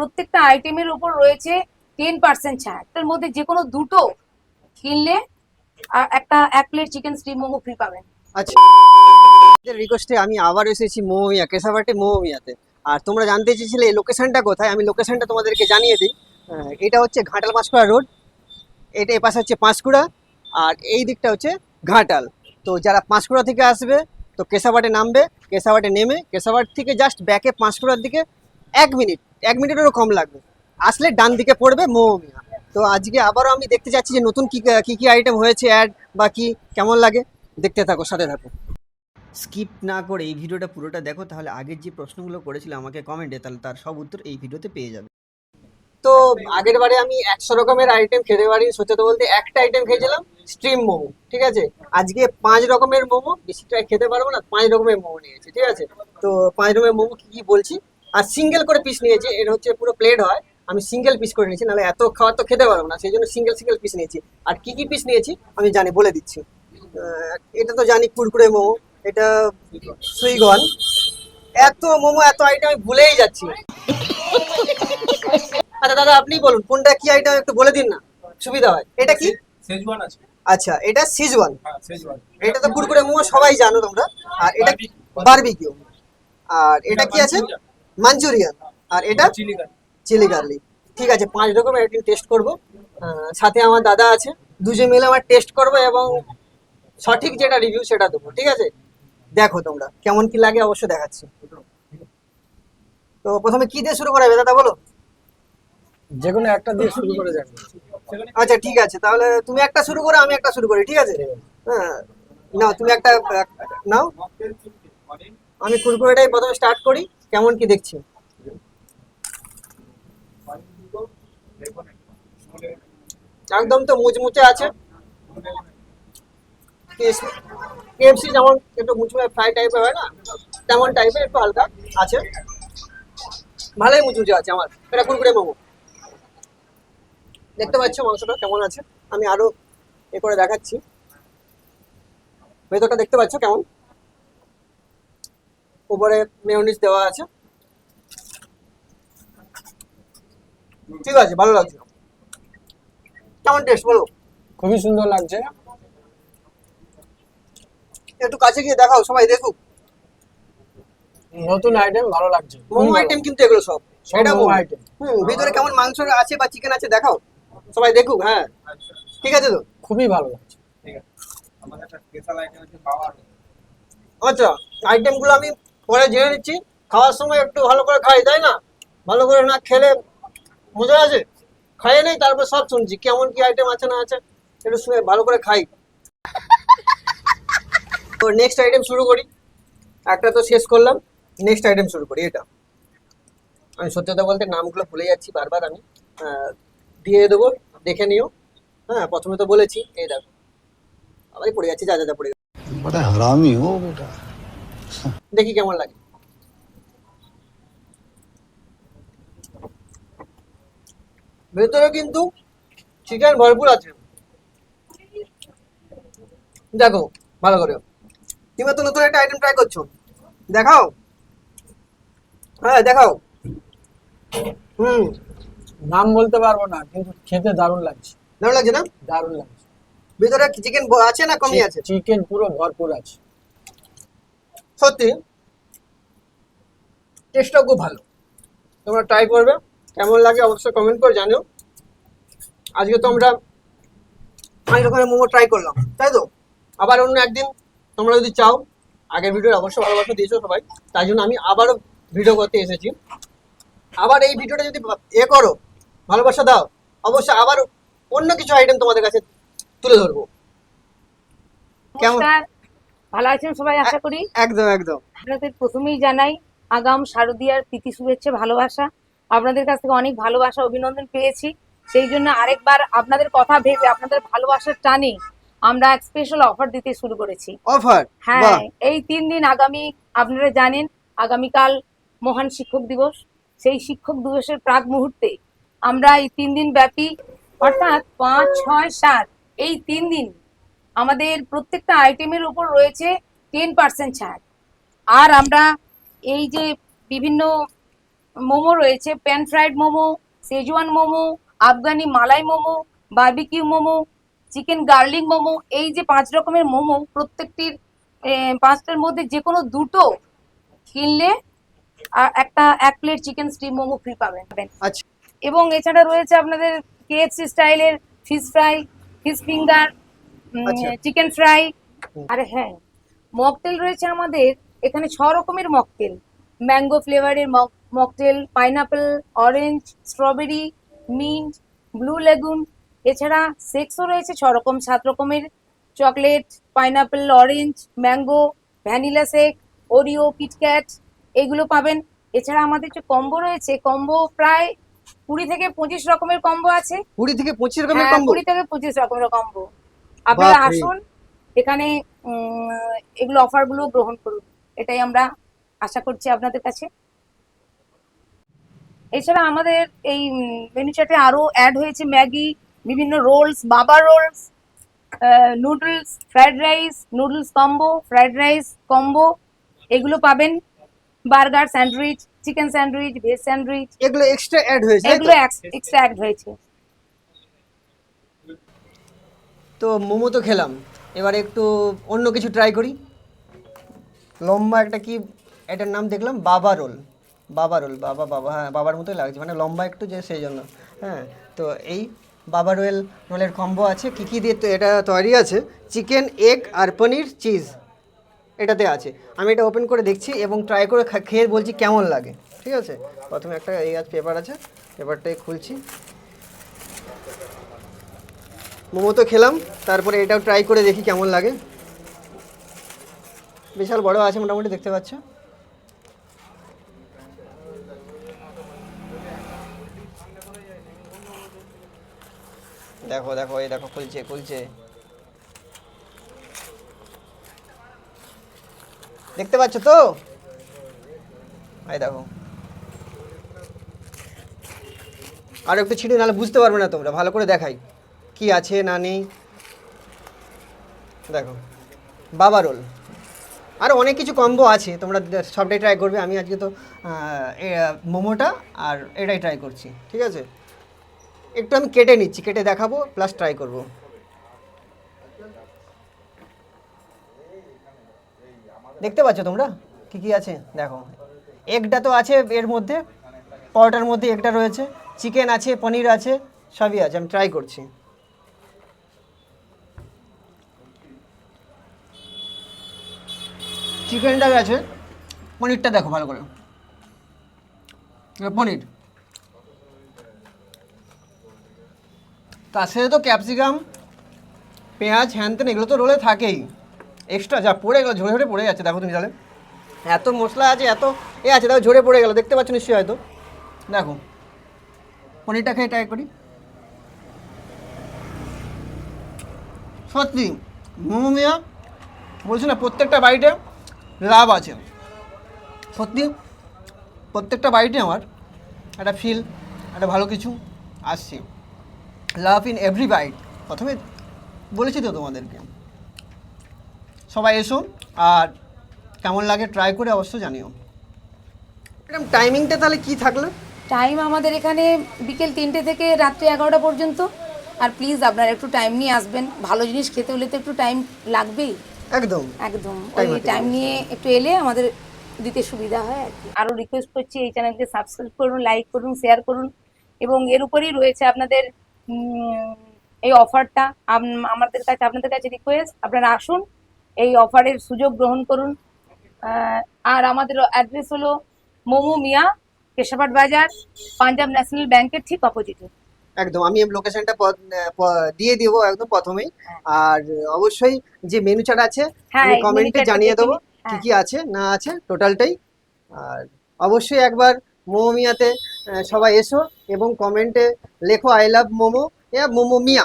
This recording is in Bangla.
প্রত্যেকটা আইটেমের উপর রয়েছে 10% ছাড়। তার মধ্যে যে কোনো দুটো কিনলে একটা 1 plate chicken steam momo free পাবেন। আচ্ছা, রিকোয়েস্টে আমি আবার এসেছি মোমিয়া, কেশাবাটি মোমিয়াতে। আর তোমরা জানতে চেয়েছিলে এই লোকেশনটা কোথায়, আমি লোকেশনটা তোমাদেরকে জানিয়ে দিই। এটা হচ্ছে ঘাটাল পাঁশকুড়া রোড, এটা এপাশে হচ্ছে পাঁশকুড়া, আর এই দিকটা হচ্ছে ঘাটাল। তো যারা পাঁশকুড়া থেকে আসবে তো কেশাবাটে নামবে, কেশাবাটে নেমে কেশাবাট থেকে জাস্ট ব্যাকে পাঁশকুড়ার দিকে 1 মিনিটেরও কম লাগবে, আসলে ডান দিকে পড়বে মোমিয়া। তো আজকে আবারও আমি দেখতে চাচ্ছি যে নতুন কি কি আইটেম হয়েছে, অ্যাড বা কি কেমন লাগে, দেখতে থাকো, সাথে থাকো। স্কিপ না করে এই ভিডিওটা পুরোটা দেখো, তাহলে আগের যে প্রশ্নগুলো করেছিল আমাকে কমেন্টে, তাহলে তার সব উত্তর এই ভিডিওতে পেয়ে যাবে। তো আগের বারে আমি 100 রকমের আইটেম খেতে পারি, সত্যি তো বলতে একটা আইটেম খেয়েছিলাম স্ট্রিম মোমো, ঠিক আছে। আজকে 5 রকমের মোমো, বেশিটা খেতে পারবো না, 5 রকমের মোমো নিয়েছি, ঠিক আছে। তো 5 রকমের মোমো কি কি বলছি। আর সিঙ্গেল করে পিস নিয়েছি, এটা হচ্ছে পুরো প্লেট হয়, আমি সিঙ্গেল পিস করে নিয়েছি, নাহলে এত খাওয়ার তো খেতে পারবো না, সেই জন্য সিঙ্গেল সিঙ্গেল পিস নিয়েছি। আর কি কি পিস নিয়েছি আমি জানি, বলে দিচ্ছি। এটা তো জানি কুরকুরে মোমো, এটা সুইগন। এত মোমো এত আইটেম আমি ভুলেই যাচ্ছি। আচ্ছা দাদা, আপনি বলুন কোনটা কি আইটেম, একটু বলে দিন না, সুবিধা হয়। এটা কি? সেজওয়ান আছে। আচ্ছা, এটা সিজওয়ান। হ্যাঁ, সেজওয়ান। এটা তো কুরকুরে মোমো সবাই জানো তোমরা। আর এটা বারবিকিউ। আর এটা কি আছে? মাঞ্চুরিয়ান। আর এটা চিলি গার্লিক। Chilli garlic. ঠিক আছে, 5 রকমের একদিন টেস্ট করব। সাথে আমার দাদা আছে, দুজন মিলে আমার টেস্ট করবো এবং সঠিক যেটা রিভিউ সেটা দেবো, ঠিক আছে। দেখো তোমরা কেমন কি লাগে, অবশ্য দেখাচ্ছি। তো প্রথমে কি দিয়ে শুরু করা হবে দাদা, বলো। যে কোনো একটা দিয়ে শুরু করে যাবে। আচ্ছা ঠিক আছে, তাহলে তুমি একটা শুরু করো, আমি একটা শুরু করি, ঠিক আছে। হ্যাঁ, নাও তুমি একটা নাও, আমি কুরকুরেটাই প্রথমে স্টার্ট করি, কেমন কি দেখছি। একদম তো মুচমুচে আছে, কেএফসি যেমন একটু মুচমুচে ফ্রাই টাইপের হয় না, তেমন টাইপের একটু হালকা আছে, ভালোই মুচমুচে আছে। আমার এটা কুরকুরে মোমো, দেখতে পাচ্ছ মাংসটা কেমন আছে, আমি আরো এ করে দেখাচ্ছি। ভেতরটা দেখতে পাচ্ছ কেমন, উপরে মেয়োনিজ দেওয়া আছে, ঠিক আছে, ভালো লাগছে। কেমন টেস্ট বলো? খুবই সুন্দর লাগছে। একটু কাছে গিয়ে দেখাও, সবাই দেখুক। নতুন আইটেম, ভালো লাগছে। মোমো আইটেম কিন্তু এগুলো সব, সব এটা মোমো মোমো আইটেম। ভিতরে কেমন মাংস আছে বা চিকেন আছে দেখাও, সবাই দেখুক। হ্যাঁ ঠিক আছে তো। খুবই ভালো লাগছে। আচ্ছা, আইটেম গুলো আমি পরে জেনে নিচ্ছি, খাওয়ার সময় একটু ভালো করে খাই, তাই না? ভালো করে না খেলে মজা আছে, খাইয়ে নেই তারপর সব শুনছি কেমন কি আইটেম আছে না আছে, একটু শুনে ভালো করে খাই। তো নেক্সট আইটেম শুরু করি, একটা তো শেষ করলাম, নেক্সট আইটেম শুরু করি। এটা আমি সত্যি কথা বলতে নামগুলো ভুলে যাচ্ছি বারবার, আমি দিয়ে দেবো, দেখে নিও। হ্যাঁ, প্রথমে তো বলেছি, এই দেখো আবার পড়ে যাচ্ছি, যা যা যা পড়ে যাচ্ছে। बड़ा हरामी हो बेटा। দেখি কেমন লাগে। ভেতরে কিন্তু চিকেন ভরপুর আছে, দেখো ভালো করে। তুমি তো নতুন একটা আইটেম ট্রাই করছো, দেখাও। হ্যাঁ দেখাও। হুম, নাম বলতে পারবো না, কিন্তু খেতে দারুণ লাগছে। ভালো লাগছে না? দারুণ লাগছে। ভেতরে চিকেন আছে না কমই আছে? চিকেন পুরো ভরপুর আছে। সত্যি টেস্টটাও খুব ভালো, তোমরা ট্রাই করবে, কেমন লাগে অবশ্যই কমেন্ট করে জানিও। আজকে তো আমরা 5 রকমের মোমো ট্রাই করলাম, তাই তো। আবার অন্য একদিন তোমরা যদি চাও, আগের ভিডিও অবশ্যই ভালোবাসা দিয়েছো সবাই, তাই জন্য আমি আবারও ভিডিও করতে এসেছি। আবার এই ভিডিওটা যদি এ করো, ভালোবাসা দাও, অবশ্যই আবার অন্য কিছু আইটেম তোমাদের কাছে তুলে ধরবো। কেমন? নমস্কার, ভালো আছেন সবাই আশা করি। একদম একদম। আপনাদের প্রথমেই জানাই আগাম শারদীয়ার প্রীতি শুভেচ্ছা, ভালোবাসা। আপনাদের কাছ থেকে অনেক ভালোবাসা অভিনন্দন পেয়েছি, সেই জন্য আরেকবার আপনাদের কথা ভেবে আপনাদের ভালোবাসার টানে আমরা এক স্পেশাল অফার দিতে শুরু করেছি। অফার? হ্যাঁ, এই 3 দিন আগামী, আপনারা জানেন আগামীকাল মহান শিক্ষক দিবস, সেই শিক্ষক দিবসের প্রাক মুহূর্তে আমরা এই 3 দিন ব্যাপী, অর্থাৎ 5, 6, 7 এই 3 দিন আমাদের প্রত্যেকটা আইটেমের উপর রয়েছে 10% ছাড়। আর আমরা এই যে বিভিন্ন মোমো রয়েছে, pan fried momo, Schezwan momo, Afghani malai momo, barbecue momo, chicken garlic momo. এই যে 5 রকমের মোমো, প্রত্যেকটির 5টার মধ্যে যে কোনো দুটো কিনলে একটা 1 plate chicken steam momo free পাবেন। আচ্ছা। এবং এছাড়া রয়েছে আপনাদের কেএফসি স্টাইলের ফিশ ফ্রাই, ফিশ ফিঙ্গার, আচ্ছা। Chicken fry. হুম। আর হ্যাঁ, মকটেল রয়েছে আমাদের এখানে 6 রকমের মকটেল। ম্যাঙ্গো ফ্লেভারের mocktail, pineapple, orange, strawberry, mint, blue lagoon. এছাড়া সেক্সও রয়েছে 6 রকম, 7 রকমের chocolate, pineapple, orange, mango, vanilla shake, Oreo, KitKat, এগুলো পাবেন। এছাড়া আমাদের যে কম্বো রয়েছে, কম্বো প্রায় 20 থেকে 25 রকমের কম্বো আছে। 20 থেকে 25 রকমের হ্যাঁ, কম্বো? 20 থেকে 25 রকমের কম্বো। আপনারা বাপরে। আসুন এখানে, এগুলো অফার গুলো গ্রহণ করুন, এটাই আমরা আশা করছি আপনাদের কাছে। এছাড়া আমাদের এই মেনু চার্টে আরো অ্যাড হয়েছে ম্যাগি, বিভিন্ন রোলস, বাবা rolls, noodles, fried rice, noodles combo, fried rice combo, এগুলো পাবেন। Burger, sandwich, chicken sandwich, veg sandwich, এগুলো এক্সট্রা অ্যাড হয়েছে, তাই তো? এগুলো এক্সট্রা অ্যাড হয়েছে। তো মোমো তো খেলাম, এবারে একটু অন্য কিছু ট্রাই করি। লম্বা একটা কি, এটার নাম দেখলাম বাবা রোল। বাবা রোল, বাবা বাবা, হ্যাঁ বাবার মতোই লাগছে, মানে লম্বা একটু, যে সেই জন্য। হ্যাঁ, তো এই বাবা রোলের কম্বো আছে। কী কী দিয়ে তো এটা তৈরি আছে? চিকেন, এগ আর পনির, চিজ এটাতে আছে। আমি এটা ওপেন করে দেখছি এবং ট্রাই করে খেয়ে বলছি কেমন লাগে, ঠিক আছে? প্রথমে একটা এই পেপার আছে, পেপারটাই খুলছি। মোমো তো খেলাম, তারপরে এটাও ট্রাই করে দেখি কেমন লাগে। বিশাল বড় আছে মোটামুটি, দেখতে পাচ্ছ। দেখো দেখো, এই দেখো, খুলছে খুলছে, দেখতে পাচ্ছ তো? এই দেখো, আর একটু ছিঁড়ে, নাহলে বুঝতে পারবে না তোমরা। ভালো করে দেখাই কি আছে না নেই। দেখো, বাবা রোল। আরও অনেক কিছু কম্বো আছে, তোমরা সবটাই ট্রাই করবে। আমি আজকে তো মোমোটা আর এটাই ট্রাই করছি, ঠিক আছে? একটু আমি কেটে নিচ্ছি, কেটে দেখাবো, প্লাস ট্রাই করব। দেখতে পাচ্ছ তোমরা কি কি আছে? দেখো, এগটা তো আছে এর মধ্যে, পরোটার মধ্যে এগটা রয়েছে, চিকেন আছে, পনির আছে, সবই আছে। আমি ট্রাই করছি। চিকেনটা গেছে, পনিরটা দেখো ভালো করে, পনির, তার সাথে তো ক্যাপসিকাম, পেঁয়াজ, হ্যান তেন এগুলো তো রোলে থাকেই। এক্সট্রা যা পড়ে গেলো, ঝরে ঝরে পড়ে যাচ্ছে, দেখো তুমি তাহলে এত মশলা আছে, এত আছে, দেখো ঝরে পড়ে গেলো, দেখতে পাচ্ছ নিশ্চয়ই হয়তো। দেখো, পনিরটা খেয়ে ট্রাই করি। সত্যি মোমো মিয়া, বলছি না, প্রত্যেকটা বাইটে লাভ আছে। সত্যি প্রত্যেকটা বাইটে আমার একটা ফিল, একটা ভালো কিছু আসছে। Love in every bite. প্রথমে বলেছি তো তোমাদেরকে, সবাই এসো, আর কেমন লাগে ট্রাই করে অবশ্য জানিও। ম্যাডাম টাইমিংটা তাহলে কি থাকলো? টাইম আমাদের এখানে বিকেল 3টে থেকে রাত্রি 11টা পর্যন্ত। আর প্লিজ আপনারা একটু টাইম নিয়ে আসবেন, ভালো জিনিস খেতে হলে তো একটু টাইম লাগবেই। একদম একদম, Time ওই হাতে টাইম নিয়ে নিয়ে একটু এলে আমাদের দিতে সুবিধা হয় আর কি। আরও রিকোয়েস্ট করছি, এই চ্যানেলকে সাবস্ক্রাইব করুন, লাইক করুন, শেয়ার করুন। এবং এর উপরেই রয়েছে আপনাদের এই অফারটা। আমাদের কাছে, আপনাদের কাছে রিকোয়েস্ট, আপনারা আসুন, এই অফারের সুযোগ গ্রহণ করুন। আর আমাদের অ্যাড্রেস হলো মোমো মিয়া, কেশাপাট বাজার, পাঞ্জাব ন্যাশনাল ব্যাংকের ঠিক অপোজিটে। একদম, আমি লোকেশনটা দিয়ে দিব একদম প্রথমেই। আর অবশ্যই যে মেনু চার্ট আছে হ্যাঁ, আমি এই কমেন্টে menu chart টা জানিয়ে দেখে দেবো নিন। কি হ্যাঁ। কি আছে না আছে টোটালটাই। আর অবশ্যই একবার মোমো মিয়াতে সবাই এসো এবং কমেন্টে লেখো I love momo, momo Mia.